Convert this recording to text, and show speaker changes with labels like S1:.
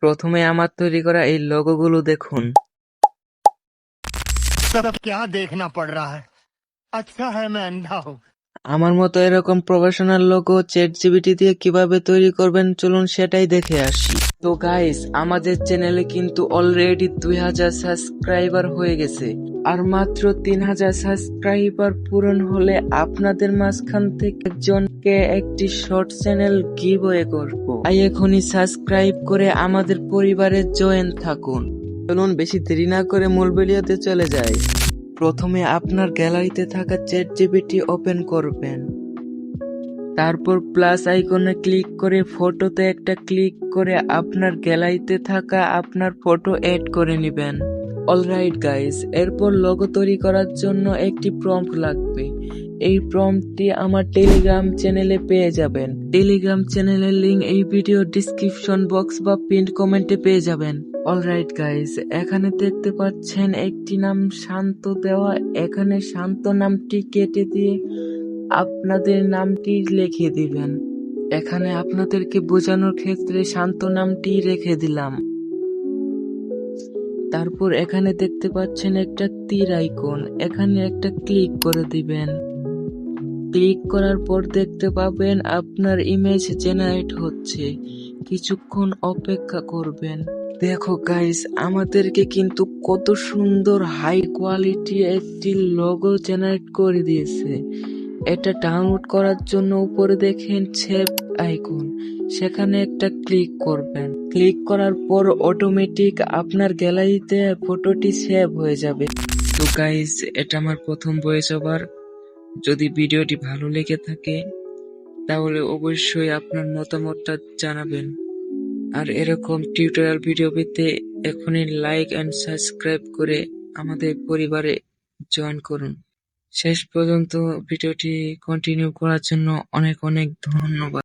S1: প্রথমে আমার তৈরি করা এই লোগোগুলো দেখুন।
S2: सब क्या देखना पड़ रहा है। अच्छा है मैं अंधा हूँ।
S1: আমার মতো এরকম প্রফেশনাল লোগো চ্যাটজিপিটি দিয়ে কিভাবে তৈরি করবেন চলুন সেটাই দেখে আসি। তো গাইস, আমাদের চ্যানেলে কিন্তু অলরেডি 2000 সাবস্ক্রাইবার হয়ে গেছে, আর মাত্র 3000 সাবস্ক্রাইবার পূরণ হলে আপনাদের মাঝখান থেকে একজনকে একটি শর্ট চ্যানেল গিভওয়ে করব। তাই এখনই সাবস্ক্রাইব করে আমাদের পরিবারে জয়েন থাকুন। চলুন বেশি দেরি না করে মূল ভিডিওতে চলে যাই। প্রথমে আপনার গ্যালারিতে থাকা চ্যাটজিপিটি ওপেন করবেন, তারপর প্লাস আইকনে ক্লিক করে ফটোতে একটা ক্লিক করে আপনার গ্যালারিতে থাকা আপনার ফটো এড করে নেবেন। অলরাইট গাইস, এরপর লোগো তৈরি করার জন্য একটি প্রম্পট লাগবে। এই প্রম্পটটি আমার টেলিগ্রাম চ্যানেলে পেয়ে যাবেন। টেলিগ্রাম চ্যানেলের লিংক এই ভিডিও ডিসক্রিপশন বক্স বা পিন কমেন্টে পেয়ে যাবেন। অলরাইট গাইস, এখানে দেখতে পাচ্ছেন একটি নাম শান্ত দেওয়া। এখানে শান্ত নামটি কেটে দিয়ে আপনাদের নামটি লিখে দিবেন। এখানে আপনাদেরকে বোঝানোর ক্ষেত্রে শান্ত নামটি রেখে দিলাম। তারপর এখানে দেখতে পাচ্ছেন একটা তীর আইকন, এখানে একটা ক্লিক করে দিবেন। ক্লিক করার পর দেখতে পাবেন আপনার ইমেজ জেনারেট হচ্ছে। কিছুক্ষণ অপেক্ষা করবেন। দেখো গাইস, আমাদেরকে কিন্তু কত সুন্দর হাই কোয়ালিটি একটি লোগো জেনারেট করে দিয়েছে। এটা ডাউনলোড করার জন্য উপরে দেখেন সেভ আইকন, সেখানে একটা ক্লিক করবেন। ক্লিক করার পর অটোমেটিক আপনার গ্যালারিতে ফটোটি সেভ হয়ে যাবে। তো গাইস, এটা আমার প্রথম ভয়েস ওভার। যদি ভিডিওটি ভালো লেগে থাকে তাহলে অবশ্যই আপনার মতামতটা জানাবেন। আর এরকম টিউটোরিয়াল ভিডিও পেতে এখনই লাইক এন্ড সাবস্ক্রাইব করে আমাদের পরিবারে জয়েন করুন। শেষ পর্যন্ত ভিডিওটি কন্টিনিউ করার জন্য অনেক অনেক ধন্যবাদ।